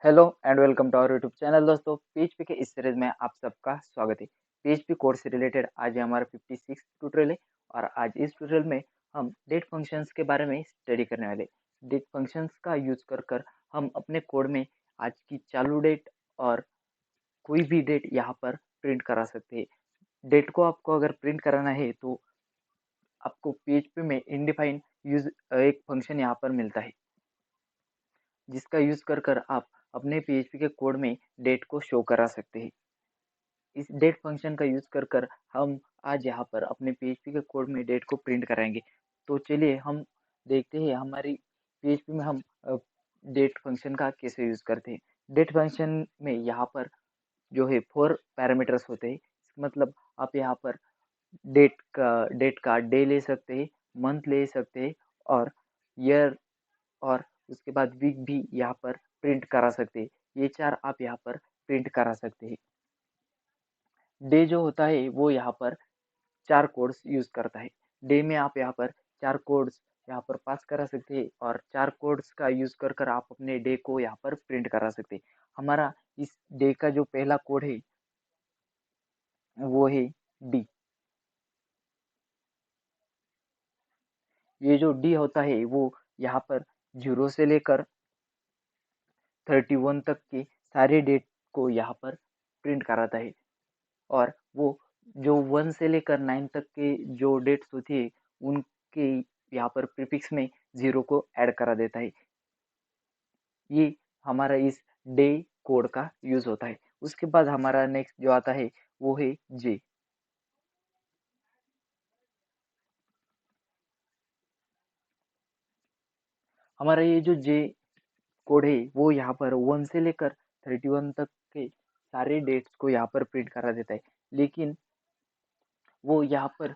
Hello and welcome to our YouTube channel दोस्तों। PHP के इस सीरीज में आप सबका स्वागत है। पीएचपी कोड से रिलेटेड आज ये हमारा 56 ट्यूटोरियल है और आज इस ट्यूटोरियल में हम डेट फंक्शंस के बारे में स्टडी करने वाले। डेट फंक्शंस का यूज कर कर हम अपने कोड में आज की चालू डेट और कोई भी डेट यहाँ पर प्रिंट करा सकते हैं। डेट को आपको अगर प्रिंट कराना है तो आपको पीएचपी में इनडिफाइन यूज एक फंक्शन यहाँ पर मिलता है, जिसका यूज कर कर आप अपने पीएचपी के कोड में डेट को शो करा सकते हैं। इस डेट फंक्शन का यूज कर कर हम आज यहाँ पर अपने पीएचपी के कोड में डेट को प्रिंट कराएंगे। तो चलिए हम देखते हैं हमारी पीएचपी में हम डेट फंक्शन का कैसे यूज करते हैं। डेट फंक्शन में यहाँ पर जो है 4 पैरामीटर्स होते हैं। मतलब आप यहाँ पर डेट का डे ले सकते हैं, मंथ ले सकते हैं और ईयर और उसके बाद वीक भी यहाँ पर प्रिंट करा सकते हैं। ये 4 आप यहाँ पर प्रिंट करा सकते हैं। डे जो होता है वो यहाँ पर 4 कोड्स यूज़ करता है। डे में आप यहाँ पर 4 कोड्स यहाँ पर पास करा सकते हैं और 4 कोड्स का यूज़ कर कर आप अपने डे को यहाँ पर प्रिंट करा सकते हैं। हमारा इस डे का जो पहला कोड है वो है डी। ये जो डी होता है वो यहाँ पर 0 से लेकर 31 तक के सारे डेट को यहाँ पर प्रिंट कराता है। और वो जो 1 से लेकर 9 तक के जो डेट्स होती है उनके यहाँ पर प्रीफिक्स में 0 को ऐड करा देता है। ये हमारा इस डे कोड का यूज होता है। उसके बाद हमारा नेक्स्ट जो आता है वो है जे। हमारा ये जो जे कोड है वो यहाँ पर 1 से लेकर 31 तक के सारे डेट्स को यहाँ पर प्रिंट करा देता है। लेकिन वो यहाँ पर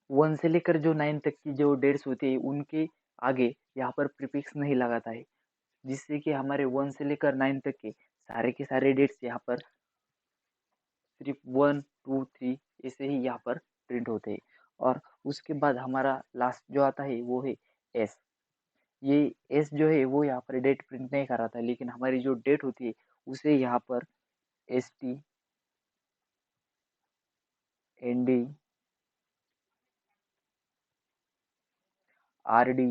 1 से लेकर जो 9 तक की जो डेट्स होती है उनके आगे यहाँ पर प्रीफिक्स नहीं लगाता है, जिससे कि हमारे 1 से लेकर 9 तक के सारे डेट्स यहाँ पर सिर्फ 1, 2, 3 ऐसे ही यहाँ पर प्रिंट होते हैं। और उसके बाद हमारा लास्ट जो आता है वो है एस। ये एस जो है वो यहाँ पर डेट प्रिंट नहीं कराता, लेकिन हमारी जो डेट होती है उसे यहाँ पर S T, N D, R D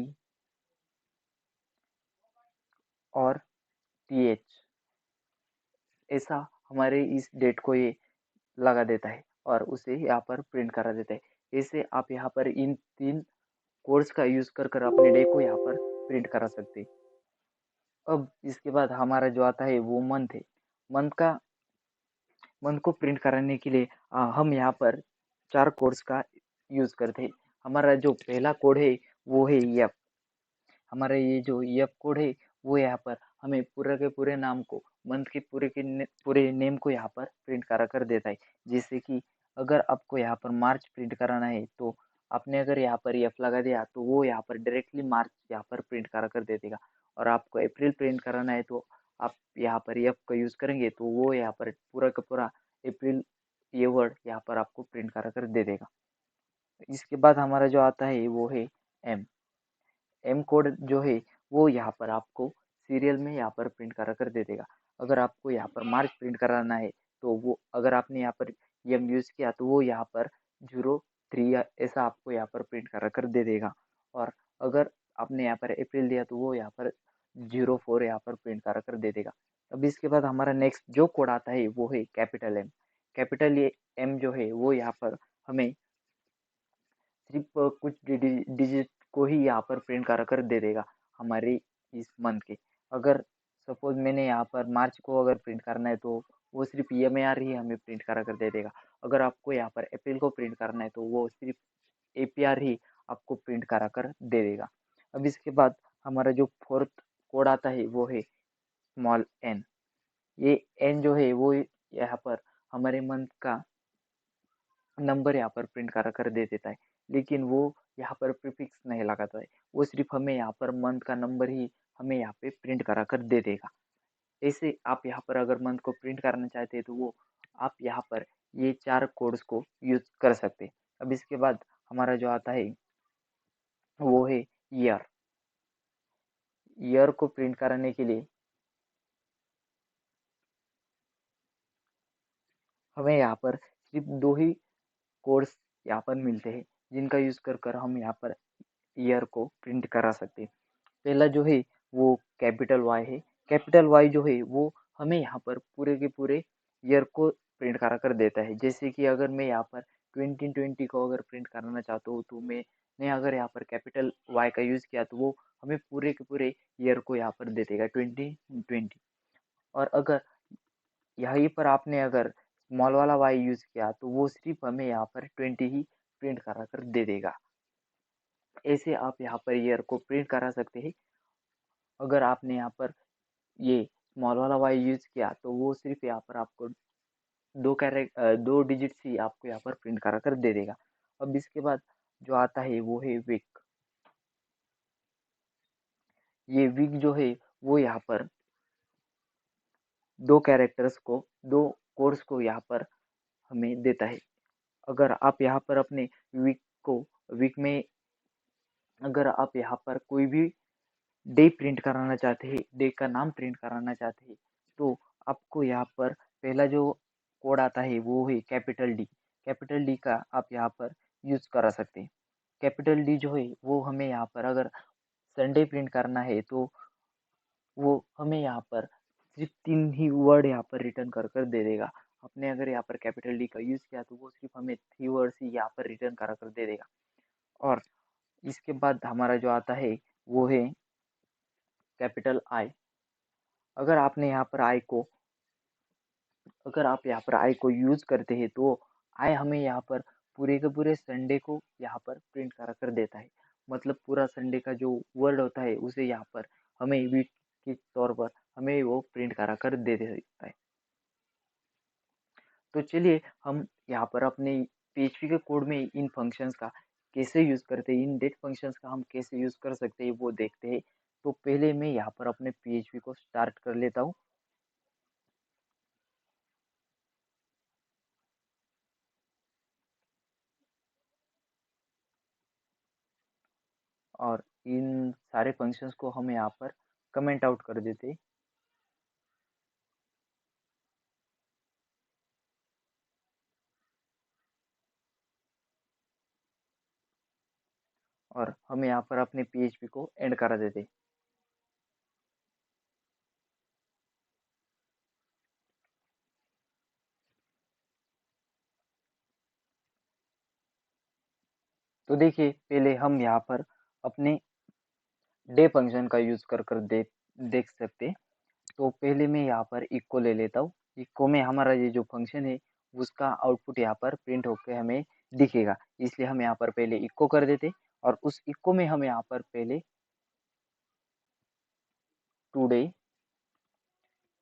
और टी एच ऐसा हमारे इस डेट को ये लगा देता है और उसे यहाँ पर प्रिंट करा देता है। ऐसे आप यहाँ पर इन 3 कोड्स का यूज़ कर कर अपने डे को यहाँ पर प्रिंट करा सकते हैं। अब इसके बाद हमारा जो आता है वो मंथ है। मंथ का मंथ को प्रिंट कराने के लिए हम यहाँ पर 4 कोड्स का यूज़ करते हैं। हमारा जो पहला कोड है वो है एफ। हमारा ये जो एफ कोड है वो यहाँ पर हमें पूरे के पूरे नाम को, मंथ के पूरे नेम को यहाँ पर प्रिंट करा कर देता है। जैसे कि अगर आपको यहाँ पर मार्च प्रिंट कराना है तो आपने अगर यहाँ पर एफ लगा दिया तो वो यहाँ पर डायरेक्टली मार्च यहाँ पर प्रिंट करा कर दे देगा। और आपको अप्रैल प्रिंट कराना है तो आप यहाँ पर एफ का यूज़ करेंगे तो वो यहाँ पर पूरा का पूरा अप्रैल ये वर्ड यहाँ पर आपको प्रिंट करा कर दे देगा। इसके बाद हमारा जो आता है वो है एम। एम कोड जो है वो यहाँ पर आपको सीरियल में यहाँ पर प्रिंट करा कर दे देगा। अगर आपको यहाँ पर मार्च प्रिंट कराना है तो वो अगर आपने यहाँ पर एम यूज़ किया तो वो यहाँ पर 03 ऐसा आपको यहाँ पर प्रिंट करा कर दे देगा। और अगर आपने यहाँ पर अप्रैल दिया तो वो यहाँ पर 04 यहाँ पर प्रिंट करा कर दे देगा। अब इसके बाद हमारा नेक्स्ट जो कोड आता है वो है कैपिटल एम। कैपिटल ये एम जो है वो यहाँ पर हमें सिर्फ कुछ डिजिट को ही यहाँ पर प्रिंट करा कर दे देगा हमारी इस मंथ के। अगर सपोज मैंने यहाँ पर मार्च को अगर प्रिंट करना है तो वो सिर्फ EMAR ही हमें प्रिंट करा कर दे देगा। अगर आपको यहाँ पर अप्रैल को प्रिंट करना है तो वो सिर्फ APR ही आपको प्रिंट करा कर दे देगा। अब इसके बाद हमारा जो फोर्थ कोड आता है वो है स्मॉल एन। ये एन जो है वो यहाँ पर हमारे मंथ का नंबर यहाँ पर प्रिंट करा कर दे देता है, लेकिन वो यहाँ पर प्रीफिक्स नहीं लगाता है। वो सिर्फ हमें यहाँ पर मंथ का नंबर ही हमें यहाँ पे प्रिंट करा कर दे देगा। ऐसे आप यहाँ पर अगर मंथ को प्रिंट करना चाहते हैं तो वो आप यहाँ पर ये 4 कोड्स को यूज कर सकते हैं। अब इसके बाद हमारा जो आता है वो है ईयर। ईयर को प्रिंट कराने के लिए हमें यहाँ पर सिर्फ 2 ही कोड्स यहाँ पर मिलते हैं, जिनका यूज़ कर कर हम यहाँ पर ईयर को प्रिंट करा सकते हैं। पहला जो है वो कैपिटल वाई है। कैपिटल वाई जो है वो हमें यहाँ पर पूरे के पूरे ईयर को प्रिंट करा कर देता है। जैसे कि अगर मैं यहाँ पर 2020 को अगर प्रिंट कराना चाहता हूँ, तो मैंने अगर यहाँ पर कैपिटल वाई का यूज़ किया, तो वो हमें पूरे के पूरे ईयर को यहाँ पर दे देगा 2020। और अगर यहीं पर आपने अगर स्मॉल वाला वाई यूज़ किया, तो वो सिर्फ हमें यहाँ पर 20 ही प्रिंट करा कर दे देगा। ऐसे आप यहाँ पर ईयर को प्रिंट करा सकते हैं। अगर आपने यहाँ पर ये स्मॉल वाला वाई यूज़ किया, तो वो सिर्फ यहाँ पर आपको 2 डिजिट्स ही आपको यहाँ पर प्रिंट करा कर दे देगा। अब इसके बाद जो आता है वो है वीक। ये वीक जो है वो यहाँ पर 2 कोड्स को यहाँ पर हमें देता है। अगर आप यहाँ पर अपने वीक को वीक में अगर आप यहाँ पर कोई भी डे प्रिंट कराना चाहते हैं, डे का नाम प्रिंट कराना चाहते हैं, तो आपको यहाँ पर पहला जो कोड आता है वो है कैपिटल डी। कैपिटल डी का आप यहाँ पर यूज़ करा सकते हैं। कैपिटल डी जो है वो हमें यहाँ पर अगर संडे प्रिंट करना है, तो वो हमें यहाँ पर सिर्फ 3 ही वर्ड यहाँ पर रिटर्न कर कर दे देगा। आपने अगर यहाँ पर कैपिटल डी का यूज़ किया, तो वो सिर्फ हमें 3 वर्ड्स ही यहाँ पर रिटर्न करा कर दे देगा। और इसके बाद हमारा जो आता है वो है कैपिटल आई। अगर आपने यहाँ पर आई को अगर आप यहाँ पर आई को यूज़ करते हैं, तो आई हमें यहाँ पर पूरे के पूरे संडे को यहाँ पर प्रिंट करा कर देता है। मतलब पूरा संडे का जो वर्ड होता है उसे यहाँ पर हमें वीक के तौर पर हमें वो प्रिंट करा कर दे देता है। तो चलिए हम यहाँ पर अपने पीएचपी के कोड में इन फंक्शंस का कैसे यूज़ करते हैं, इन डेट फंक्शंस का हम कैसे यूज़ कर सकते हैं वो देखते हैं। तो पहले मैं यहाँ पर अपने पीएचपी को स्टार्ट कर लेता हूँ। और इन सारे फंक्शंस को हम यहाँ पर कमेंट आउट कर देते हैं। और हम यहाँ पर अपने पीएचपी को एंड करा देते हैं। तो देखिए पहले हम यहाँ पर अपने डे फंक्शन का यूज़ कर कर देख सकते हैं। तो पहले मैं यहाँ पर इक्को ले लेता हूँ। इक्को में हमारा ये जो फंक्शन है उसका आउटपुट यहाँ पर प्रिंट होकर हमें दिखेगा। इसलिए हम यहाँ पर पहले इक्को कर देते और उस इक्को में हम यहाँ पर पहले टुडे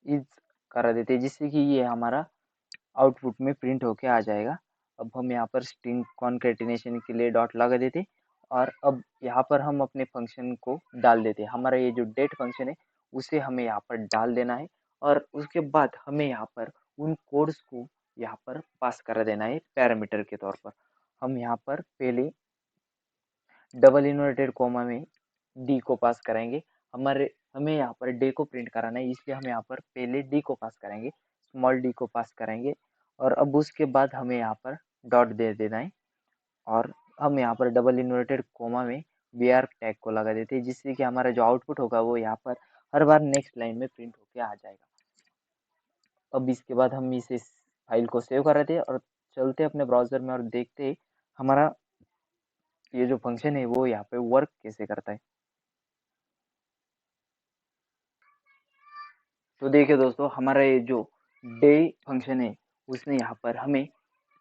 इज करा देते, जिससे कि ये हमारा आउटपुट में प्रिंट होके आ जाएगा। अब हम यहाँ पर स्ट्रिंग कॉन्केटिनेशन के लिए डॉट लगा देते और अब यहाँ पर हम अपने फंक्शन को डाल देते। हमारा ये जो डेट फंक्शन है उसे हमें यहाँ पर डाल देना है और उसके बाद हमें यहाँ पर उन कोड्स को यहाँ पर पास करा देना है पैरामीटर के तौर पर। हम यहाँ पर पहले डबल इन्वर्टेड कोमा में डी को पास कराएंगे। हमारे हमें यहाँ पर डे को प्रिंट कराना है, इसलिए हम यहाँ पर पहले डी को पास कराएंगे, स्मॉल डी को पास कराएंगे और अब उसके बाद हमें यहाँ पर डॉट दे देना है और हम यहाँ पर डबल इन्वर्टेड कोमा में वी आर टैग को लगा देते हैं, जिससे कि हमारा जो आउटपुट होगा वो यहाँ पर हर बार नेक्स्ट लाइन में प्रिंट होके आ जाएगा। अब इसके बाद हम इस फाइल को सेव कर देते हैं और चलते अपने ब्राउजर में और देखते हैं हमारा ये जो फंक्शन है वो यहाँ पे वर्क कैसे करता है। तो देखिए दोस्तों, हमारा ये जो डे फंक्शन है उसने यहाँ पर हमें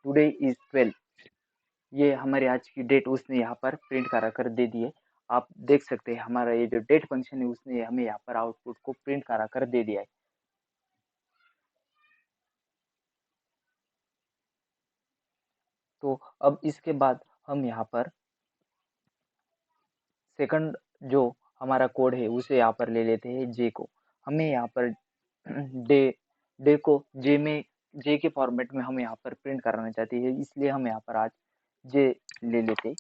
टुडे इज 12, ये हमारी आज की डेट उसने यहाँ पर प्रिंट करा कर दे दी है। आप देख सकते हैं हमारा ये जो डेट फंक्शन है उसने हमें यहाँ पर आउटपुट को प्रिंट करा कर दे दिया है। तो अब इसके बाद हम यहाँ पर सेकंड जो हमारा कोड है उसे यहाँ पर ले लेते हैं जे को। हमें यहाँ पर डे डे को जे के फॉर्मेट में हम यहाँ पर प्रिंट कराना चाहते हैं, इसलिए हम यहाँ पर आज जे ले लेते।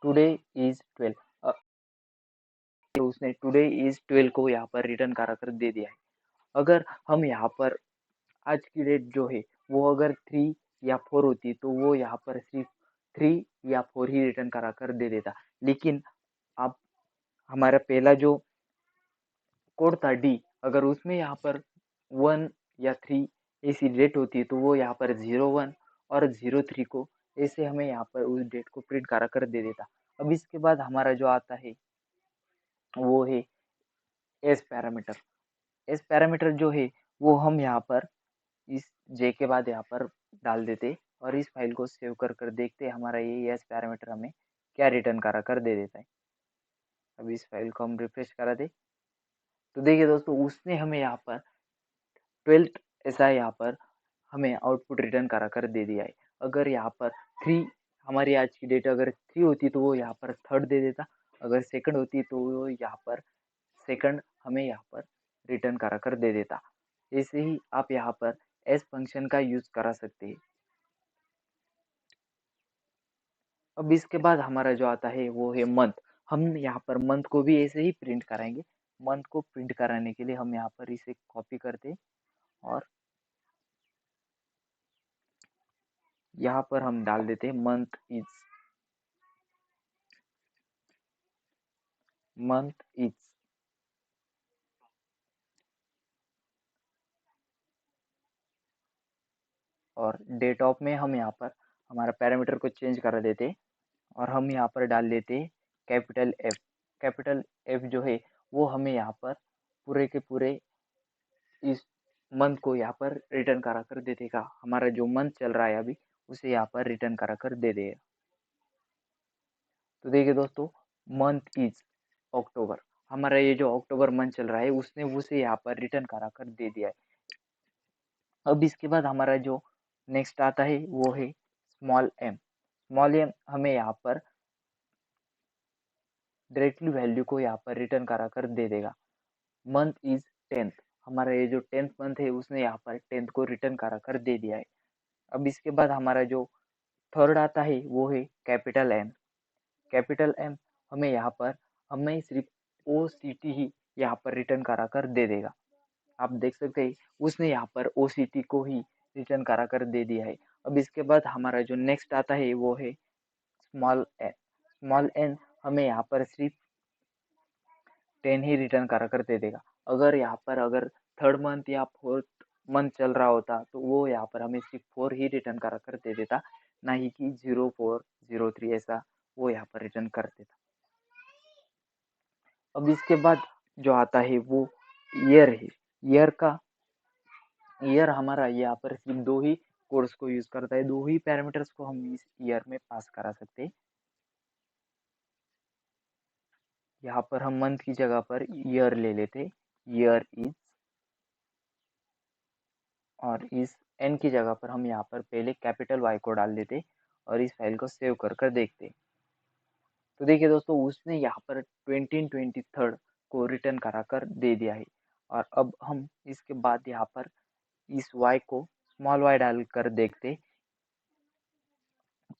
Today is 12। उसने टुडे इज 12 को यहाँ पर रिटर्न करा कर दे दिया है। अगर हम यहाँ पर आज की डेट जो है वो अगर 3 या 4 होती तो वो यहाँ पर सिर्फ 3 या 4 ही रिटर्न करा कर दे देता। लेकिन अब हमारा पहला जो कोड था डी, अगर उसमें यहाँ पर 1 या 3 ऐसी डेट होती तो वो यहाँ पर 01 और 03 को ऐसे हमें यहाँ पर उस डेट को प्रिंट करा कर दे देता। अब इसके बाद हमारा जो आता है वो है एस पैरामीटर। एस पैरामीटर जो है वो हम यहाँ पर इस जे के बाद यहाँ पर डाल देते और इस फाइल को सेव कर कर देखते हमारा ये एस पैरामीटर हमें क्या रिटर्न करा कर दे देता है। अब इस फाइल को हम रिफ्रेश करा दे तो देखिए दोस्तों उसने हमें यहाँ पर 12th ऐसा यहाँ पर हमें आउटपुट रिटर्न करा कर दे दिया है। अगर यहाँ पर 3 हमारी आज की डेट अगर 3 होती तो वो यहाँ पर थर्ड दे देता, अगर सेकंड होती तो वो यहाँ पर सेकंड हमें यहाँ पर रिटर्न करा कर दे देता। ऐसे ही आप यहाँ पर एस फंक्शन का यूज करा सकते हैं। अब इसके बाद हमारा जो आता है वो है मंथ। हम यहाँ पर मंथ को भी ऐसे ही प्रिंट कराएंगे। मंथ को प्रिंट कराने के लिए हम यहाँ पर इसे कॉपी करते और यहाँ पर हम डाल देते हैं मंथ इज और डेट ऑफ में हम यहाँ पर हमारा पैरामीटर को चेंज करा देते और हम यहाँ पर डाल देते कैपिटल एफ। कैपिटल एफ जो है वो हमें यहाँ पर पूरे के पूरे इस मंथ को यहाँ पर रिटर्न करा कर दे देगा। हमारा जो मंथ चल रहा है अभी उसे यहाँ पर रिटर्न करा कर दे देगा। तो देखिए दोस्तों मंथ इज अक्टूबर, हमारा ये जो अक्टूबर मंथ चल रहा है उसने उसे यहाँ पर रिटर्न करा कर दे दिया है। अब इसके बाद हमारा जो नेक्स्ट आता है वो है स्मॉल एम। स्मॉल एम हमें यहाँ पर डायरेक्टली वैल्यू को यहाँ पर रिटर्न करा कर दे देगा। मंथ इज 10th, हमारा ये जो 10th मंथ है उसने यहाँ पर 10th को रिटर्न करा कर दे दिया है। अब इसके बाद हमारा जो थर्ड आता है वो है कैपिटल एम। कैपिटल एम हमें यहाँ पर हमें सिर्फ ओ सी टी ही यहाँ पर रिटर्न करा कर दे देगा। आप देख सकते हैं उसने यहाँ पर ओ सी टी को ही रिटर्न करा कर दे दिया है। अब इसके बाद हमारा जो नेक्स्ट आता है वो है स्मॉल एन। स्मॉल एन हमें यहाँ पर सिर्फ 10 ही रिटर्न करा कर दे देगा। अगर यहाँ पर अगर थर्ड मंथ या फोर्थ मंथ चल रहा होता तो वो यहाँ पर हमें सिर्फ 4 ही रिटर्न करा कर दे देता, ना ही कि 04 03 ऐसा वो यहाँ पर रिटर्न कर देता। अब इसके बाद जो आता है वो ईयर है। ईयर हमारा यहाँ पर सिर्फ 2 ही कोड्स को यूज करता है, 2 ही पैरामीटर्स को हम इस ईयर में पास करा सकते हैं। यहाँ पर हम मंथ की जगह पर ईयर ले लेते, ईयर इज, और इस एन की जगह पर हम यहाँ पर पहले कैपिटल वाई को डाल देते और इस फाइल को सेव कर कर देखते। तो देखिए दोस्तों उसने यहाँ पर 2023 को रिटर्न करा कर दे दिया है। और अब हम इसके बाद यहाँ पर इस y को स्मॉल y डाल कर देखते।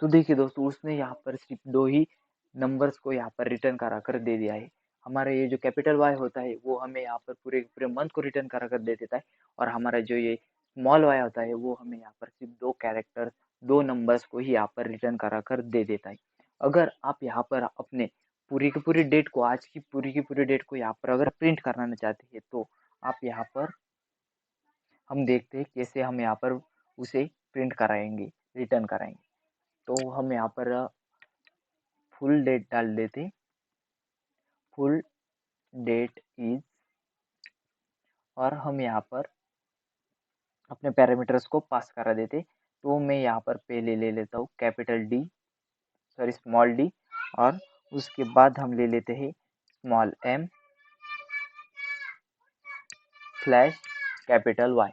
तो देखिए दोस्तों उसने यहाँ पर सिर्फ 2 ही नंबर्स को यहाँ पर रिटर्न करा कर दे दिया है। हमारा ये जो कैपिटल वाई होता है वो हमें यहाँ पर पूरे पूरे मंथ को रिटर्न करा कर दे देता है, और हमारा जो ये स्मॉल वाई होता है वो हमें यहाँ पर सिर्फ 2 कैरेक्टर 2 नंबर्स को ही यहाँ पर रिटर्न करा कर दे देता है। अगर आप यहाँ पर अपने पूरी की पूरी डेट को, आज की पूरी की पूरी डेट को यहाँ पर अगर प्रिंट कराना चाहते हैं तो आप यहाँ पर हम देखते हैं कैसे हम यहाँ पर उसे प्रिंट कराएंगे, रिटर्न कराएंगे। तो हम यहाँ पर फुल डेट डाल देते, फुल डेट इज, और हम यहाँ पर अपने पैरामीटर्स को पास करा देते। तो मैं यहाँ पर पहले ले लेता हूँ capital D, sorry small D, और उसके बाद हम ले लेते हैं small M slash capital Y.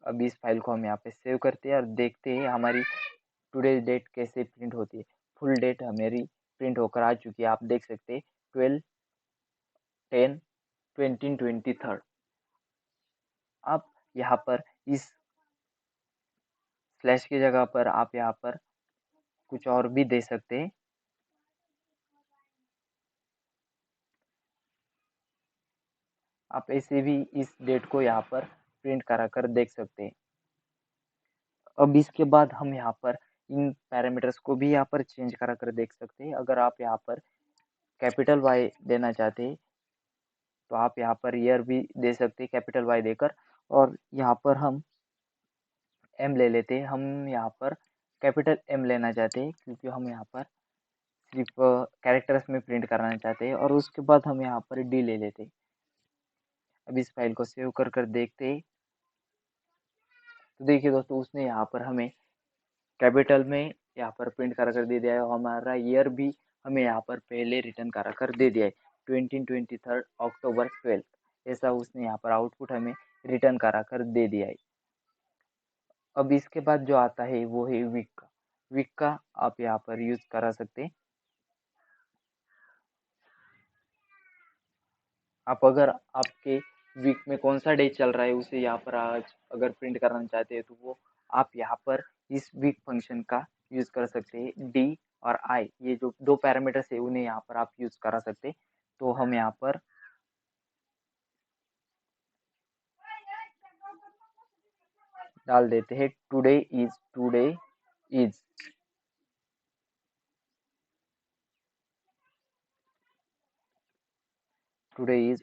अब इस फाइल को हम यहाँ पे सेव करते हैं और देखते हैं हमारी टुडे डेट कैसे प्रिंट होती है। फुल डेट हमारी प्रिंट होकर आ चुकी है, आप देख सकते हैं 12/10/2023। आप यहाँ पर इस स्लैश की जगह पर आप यहाँ पर कुछ और भी दे सकते हैं। आप ऐसे भी इस डेट को यहाँ पर प्रिंट करा कर देख सकते हैं। अब इसके बाद हम यहाँ पर इन पैरामीटर्स को भी यहाँ पर चेंज करा कर देख सकते हैं। अगर आप यहाँ पर कैपिटल वाई देना चाहते हैं तो आप यहाँ पर ईयर भी दे सकते हैं कैपिटल वाई देकर, और यहाँ पर हम एम ले लेते हैं। हम यहाँ पर कैपिटल एम लेना चाहते हैं क्योंकि हम यहाँ पर सिर्फ कैरेक्टर्स में प्रिंट कराना चाहते हैं, और उसके बाद हम यहाँ पर डी ले लेते हैं। अब इस फाइल को सेव कर कर देखते हैं तो देखिए दोस्तों, उसने यहाँ पर हमें कैपिटल में यहाँ पर प्रिंट करा कर दे दिया है, और हमारा ईयर भी हमें यहाँ पर पहले रिटर्न करा कर दे दिया है 23 अक्टूबर 12। ऐसा उसने यहाँ पर आउटपुट हमें रिटर्न करा कर दे दिया है। अब इसके बाद जो आता है वो है वीक का। वीक का आप यहाँ पर यूज करा सकते हैं। आप अगर आपके वीक में कौन सा डे चल रहा है उसे यहाँ पर आज अगर प्रिंट कराना चाहते हैं तो वो आप यहाँ पर इस वीक फंक्शन का यूज कर सकते हैं। डी और आई, ये जो दो पैरामीटर्स है उन्हें यहाँ पर आप यूज करा सकते हैं। तो हम यहाँ पर डाल देते हैं इज टुडे इज,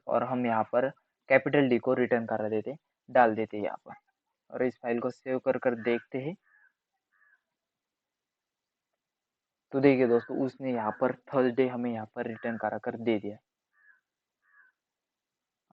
और हम यहाँ पर कैपिटल डी को रिटर्न करा देते, डाल देते यहाँ पर, और इस फाइल को सेव कर कर देखते हैं तो देखिए दोस्तों, उसने यहाँ पर थर्सडे हमें यहाँ पर रिटर्न करा कर दे दिया।